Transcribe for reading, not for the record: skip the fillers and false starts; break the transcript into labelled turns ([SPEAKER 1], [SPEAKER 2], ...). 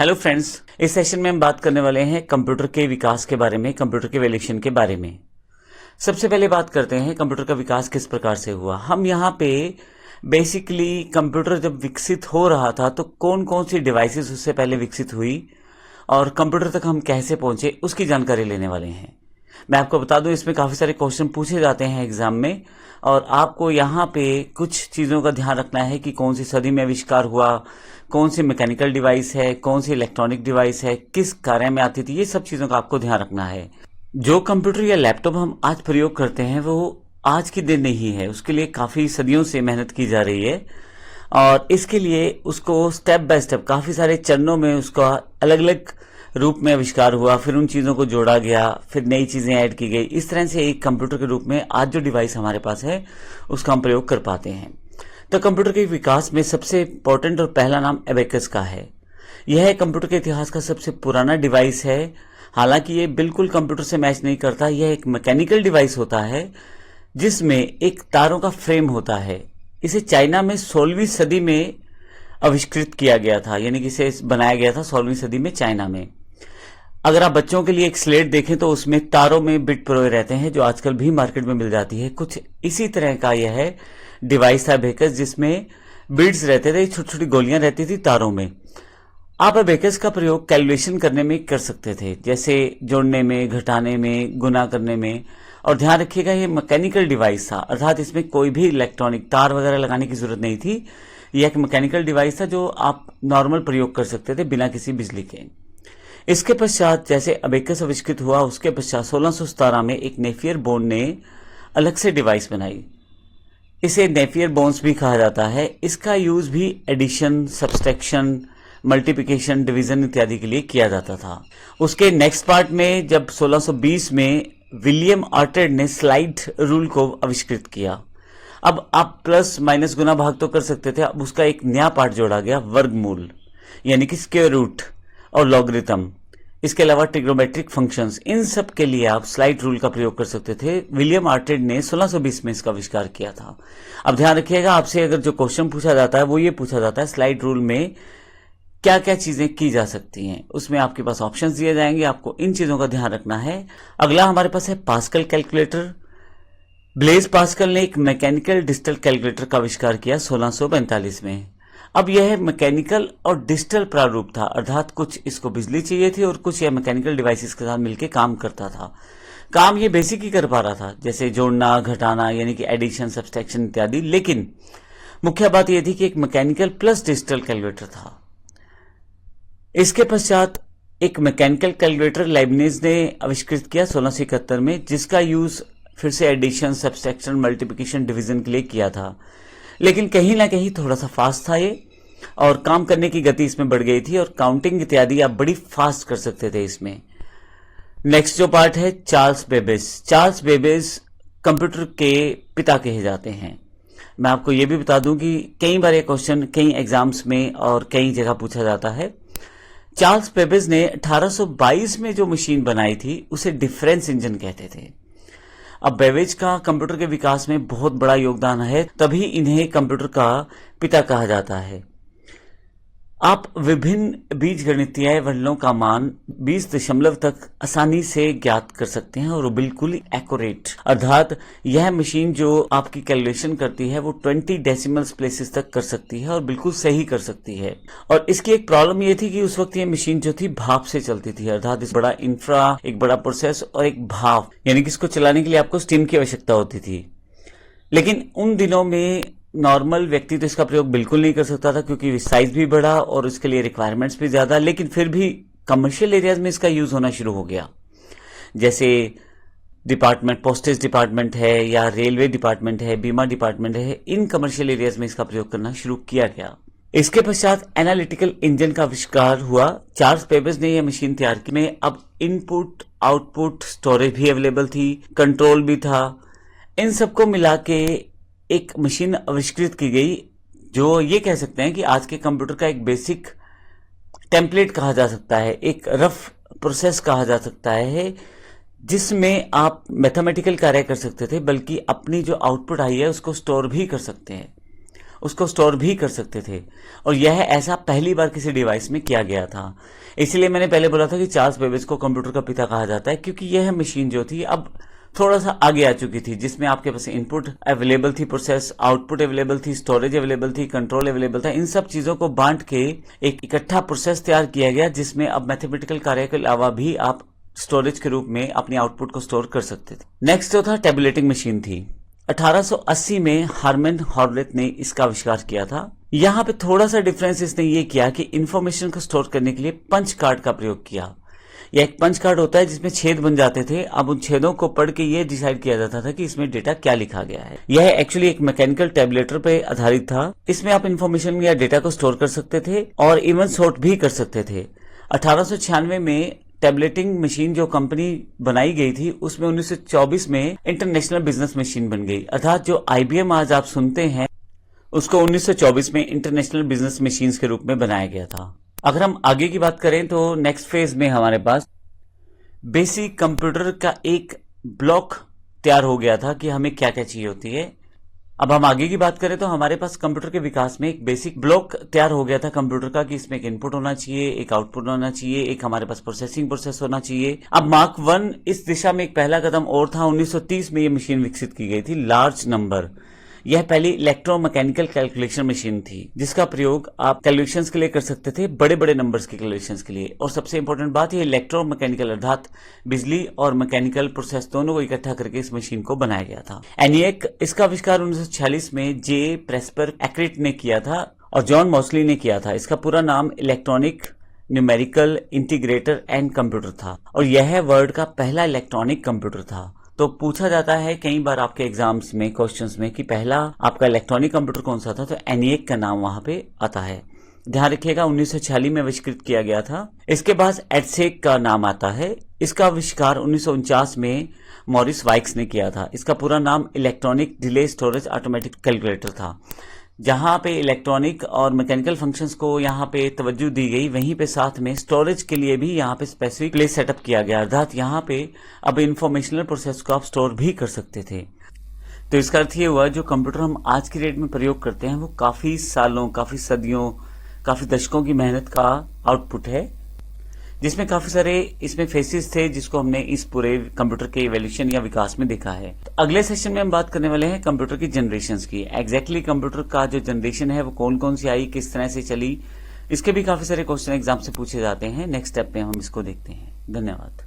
[SPEAKER 1] Hello friends, इस session में हम बात करने वाले हैं कंप्यूटर के विकास के बारे में, कंप्यूटर के एवोल्यूशन के बारे में। सबसे पहले बात करते हैं कंप्यूटर का विकास किस प्रकार से हुआ। हम यहाँ पे बेसिकली कंप्यूटर जब विकसित हो रहा था तो कौन कौन सी डिवाइसेस उससे पहले विकसित हुई और कंप्यूटर तक हम कैसे पहुंचे उसकी जानकारी लेने वाले हैं। मैं आपको बता दूं, इसमें काफ़ी सारे क्वेश्चन पूछे जाते हैं एग्जाम में और आपको यहाँ पे कुछ चीज़ों का ध्यान रखना है कि कौन सी सदी में आविष्कार हुआ, कौन सी मैकेनिकल डिवाइस है, कौन सी इलेक्ट्रॉनिक डिवाइस है, किस कार्य में आती थी, ये सब चीज़ों का आपको ध्यान रखना है। जो कंप्यूटर या लैपटॉप हम आज प्रयोग करते हैं वो आज की दिन नहीं है, उसके लिए काफ़ी सदियों से मेहनत की जा रही है और इसके लिए उसको स्टेप बाय स्टेप काफ़ी सारे चरणों में उसका अलग अलग रूप में आविष्कार हुआ, फिर उन चीज़ों को जोड़ा गया, फिर नई चीज़ें ऐड की गई। इस तरह से एक कंप्यूटर के रूप में आज जो डिवाइस हमारे पास है उसका हम प्रयोग कर पाते हैं। तो कंप्यूटर के विकास में सबसे इंपॉर्टेंट और पहला नाम एबेकस का है। यह कंप्यूटर के इतिहास का सबसे पुराना डिवाइस है। हालांकि ये बिल्कुल कंप्यूटर से मैच नहीं करता, यह एक मैकेनिकल डिवाइस होता है जिसमें एक तारों का फ्रेम होता है। इसे चाइना में 16वीं सदी में आविष्कृत किया गया था, यानी कि इसे बनाया गया था 16वीं सदी में चाइना में। अगर आप बच्चों के लिए एक स्लेट देखें तो उसमें तारों में बिट परोए रहते हैं जो आजकल भी मार्केट में मिल जाती है। कुछ इसी तरह का यह डिवाइस था एबेकस, जिसमें बिट्स रहते थे, छोटी छोटी गोलियां रहती थी तारों में। आप एबेकस का प्रयोग कैलकुलेशन करने में कर सकते थे, जैसे जोड़ने में, घटाने में, गुना करने में। और ध्यान रखिएगा ये मैकेनिकल डिवाइस था, अर्थात इसमें कोई भी इलेक्ट्रॉनिक तार वगैरह लगाने की जरूरत नहीं थी। यह एक मैकेनिकल डिवाइस था जो आप नॉर्मल प्रयोग कर सकते थे बिना किसी बिजली के। इसके पश्चात जैसे अबेकस आविष्कृत हुआ उसके पश्चात 1617 में एक नेफियर बोन ने अलग से डिवाइस बनाई। इसे नेफियर बोन्स भी कहा जाता है। इसका यूज भी एडिशन, सब्सट्रैक्शन, मल्टीप्लिकेशन, डिवीजन इत्यादि के लिए किया जाता था। उसके नेक्स्ट पार्ट में जब 1620 में विलियम ऑर्टेड ने स्लाइड रूल को आविष्कृत किया। अब आप प्लस माइनस गुना भाग तो कर सकते थे, अब उसका एक नया पार्ट जोड़ा गया, वर्गमूल, यानी कि स्क्वायर रूट और लॉगरिथम। इसके अलावा ट्रिग्नोमेट्रिक फंक्शंस, इन सब के लिए आप स्लाइड रूल का प्रयोग कर सकते थे। विलियम ऑर्टेड ने 1620 में इसका आविष्कार किया था। अब ध्यान रखिएगा, आपसे अगर जो क्वेश्चन पूछा जाता है वो ये पूछा जाता है स्लाइड रूल में क्या क्या चीजें की जा सकती हैं। उसमें आपके पास ऑप्शंस दिए जाएंगे, आपको इन चीजों का ध्यान रखना है। अगला हमारे पास है पास्कल कैलकुलेटर। ब्लेज पास्कल ने एक मैकेनिकल डिजिटल कैलकुलेटर का आविष्कार किया 1645 में। अब यह मैकेनिकल और डिजिटल प्रारूप था, अर्थात कुछ इसको बिजली चाहिए थी और कुछ यह मैकेनिकल डिवाइसेस के साथ मिलकर काम करता था। काम ये बेसिक ही कर पा रहा था, जैसे जोड़ना, घटाना, यानी कि एडिशन, सब्सट्रैक्शन इत्यादि। लेकिन मुख्य बात यह थी कि एक मैकेनिकल प्लस डिजिटल कैलकुलेटर था। इसके पश्चात एक मैकेनिकल कैलकुलेटर लाइबनिज ने आविष्कृत किया 1671 में, जिसका यूज फिर से एडिशन, सब्सट्रैक्शन, मल्टीप्लिकेशन, डिवीजन के लिए किया था। लेकिन कहीं ना कहीं थोड़ा सा फास्ट था ये और काम करने की गति इसमें बढ़ गई थी और काउंटिंग इत्यादि आप बड़ी फास्ट कर सकते थे इसमें। नेक्स्ट जो पार्ट है Charles Babbage. Charles Babbage computer के पिता कहे जाते हैं। मैं आपको ये भी बता दूं कि कई बार ये क्वेश्चन कई एग्जाम्स में और कई जगह पूछा जाता है। चार्ल्स बेबेज ने 1822 में जो मशीन बनाई थी उसे डिफरेंस इंजन कहते थे। अब बेबेज का कंप्यूटर के विकास में बहुत बड़ा योगदान है, तभी इन्हें कंप्यूटर का पिता कहा जाता है। आप विभिन्न बीजगणितीय वर्णों का मान 20 दशमलव तक आसानी से ज्ञात कर सकते हैं और वो बिल्कुल एक्यूरेट, अर्थात यह मशीन जो आपकी कैलकुलेशन करती है वो 20 डेसिमल प्लेसेस तक कर सकती है और बिल्कुल सही कर सकती है। और इसकी एक प्रॉब्लम ये थी कि उस वक्त ये मशीन जो थी भाप से चलती थी, अर्थात इस बड़ा इंफ्रा, एक बड़ा प्रोसेस और एक भाप, यानी कि इसको चलाने के लिए आपको स्टीम की आवश्यकता होती थी। लेकिन उन दिनों में नॉर्मल व्यक्ति तो इसका प्रयोग बिल्कुल नहीं कर सकता था, क्योंकि साइज भी बड़ा और इसके लिए रिक्वायरमेंट्स भी ज्यादा। लेकिन फिर भी कमर्शियल एरियाज में इसका यूज होना शुरू हो गया, जैसे डिपार्टमेंट, पोस्टेज डिपार्टमेंट है या रेलवे डिपार्टमेंट है, बीमा डिपार्टमेंट है, इन कमर्शियल एरियाज में इसका प्रयोग करना शुरू किया गया। इसके पश्चात एनालिटिकल इंजन का आविष्कार हुआ। चार्ल्स बेबेज ने यह मशीन तैयार की में अब इनपुट, आउटपुट, स्टोरेज भी अवेलेबल थी, कंट्रोल भी था। इन सबको मिला के एक मशीन आविष्कृत की गई जो ये कह सकते हैं कि आज के कंप्यूटर का एक बेसिक टेम्पलेट कहा जा सकता है, एक रफ प्रोसेस कहा जा सकता है, जिसमें आप मैथमेटिकल कार्य कर सकते थे, बल्कि अपनी जो आउटपुट आई है उसको स्टोर भी कर सकते हैं। उसको स्टोर भी कर सकते थे, और यह ऐसा पहली बार किसी डिवाइस में किया गया था। इसलिए मैंने पहले बोला था कि चार्ल्स बेबेज को कंप्यूटर का पिता कहा जाता है, क्योंकि यह मशीन जो थी अब थोड़ा सा आगे आ चुकी थी, जिसमें आपके पास इनपुट अवेलेबल थी, प्रोसेस आउटपुट अवेलेबल थी, स्टोरेज अवेलेबल थी, कंट्रोल अवेलेबल था। इन सब चीजों को बांट के एक इकट्ठा प्रोसेस तैयार किया गया, जिसमें अब मैथमेटिकल कार्य के अलावा भी आप स्टोरेज के रूप में अपनी आउटपुट को स्टोर कर सकते थे। नेक्स्ट जो था टेबुलेटिंग मशीन थी। 1880 में हार्मन हॉर्लेथ ने इसका आविष्कार किया था। यहाँ पे थोड़ा सा डिफरेंस इसने ये किया कि इंफॉर्मेशन को स्टोर करने के लिए पंच कार्ड का प्रयोग किया। यह एक पंच कार्ड होता है जिसमें छेद बन जाते थे। अब उन छेदों को पढ़ के ये डिसाइड किया जाता था कि इसमें डेटा क्या लिखा गया है। यह एक्चुअली एक मैकेनिकल टैबुलेटर पे आधारित था। इसमें आप इंफॉर्मेशन या डेटा को स्टोर कर सकते थे और इवन सॉर्ट भी कर सकते थे। 1896 में टैबलेटिंग मशीन जो कंपनी बनाई गई थी, उसमें 1924 में इंटरनेशनल बिजनेस मशीन बन गई, अर्थात जो IBM आज आप सुनते हैं उसको 1924 में इंटरनेशनल बिजनेस मशीन्स के रूप में बनाया गया था। अगर हम आगे की बात करें तो नेक्स्ट फेज में हमारे पास बेसिक कंप्यूटर का एक ब्लॉक तैयार हो गया था कि हमें क्या क्या चाहिए होती है। अब हम आगे की बात करें तो हमारे पास कंप्यूटर के विकास में एक बेसिक ब्लॉक तैयार हो गया था कंप्यूटर का, कि इसमें एक इनपुट होना चाहिए, एक आउटपुट होना चाहिए, एक हमारे पास प्रोसेसिंग प्रोसेस होना चाहिए। अब मार्क 1 इस दिशा में एक पहला कदम और था। 1930 में यह मशीन विकसित की गई थी, लार्ज नंबर। यह पहली इलेक्ट्रोमैकेनिकल कैलकुलेशन मशीन थी, जिसका प्रयोग आप कैलकुलेशंस के लिए कर सकते थे, बड़े बड़े नंबर्स के कैलकुलेशंस के लिए। और सबसे इंपॉर्टेंट बात, यह इलेक्ट्रोमैकेनिकल अर्थात बिजली और मैकेनिकल प्रोसेस दोनों को इकट्ठा करके इस मशीन को बनाया गया था। ENIAC इसका आविष्कार 1946 में जे प्रेस्पर एक्रिट ने किया था और जॉन मॉसली ने किया था। इसका पूरा नाम electronic numerical integrator and computer था, और यह वर्ल्ड का पहला इलेक्ट्रॉनिक कंप्यूटर था। तो पूछा जाता है कई बार आपके एग्जाम्स में, क्वेश्चंस में, कि पहला आपका इलेक्ट्रॉनिक कंप्यूटर कौन सा था, तो ENIAC का नाम वहां पे आता है। ध्यान रखिएगा 1946 में आविष्कृत किया गया था। इसके बाद EDSEC का नाम आता है। इसका आविष्कार 1949 में मॉरिस वाइक्स ने किया था। इसका पूरा नाम electronic delay storage automatic calculator था। जहां पे इलेक्ट्रॉनिक और मैकेनिकल फंक्शंस को यहाँ पे तवज्जो दी गई, वहीं पे साथ में स्टोरेज के लिए भी यहाँ पे स्पेसिफिक प्लेस सेटअप किया गया, अर्थात यहाँ पे अब इंफॉर्मेशनल प्रोसेस को आप स्टोर भी कर सकते थे। तो इसका अर्थ ये हुआ, जो कंप्यूटर हम आज की डेट में प्रयोग करते हैं वो काफी सालों, काफी सदियों, काफी दशकों की मेहनत का आउटपुट है, जिसमें काफी सारे इसमें फेसेस थे जिसको हमने इस पूरे कंप्यूटर के इवोल्यूशन या विकास में देखा है। तो अगले सेशन में हम बात करने वाले हैं कंप्यूटर की जनरेशंस की। एग्जैक्टली कंप्यूटर का जो जनरेशन है वो कौन कौन सी आई, किस तरह से चली, इसके भी काफी सारे क्वेश्चन एग्जाम से पूछे जाते हैं। नेक्स्ट स्टेप पे हम इसको देखते हैं। धन्यवाद।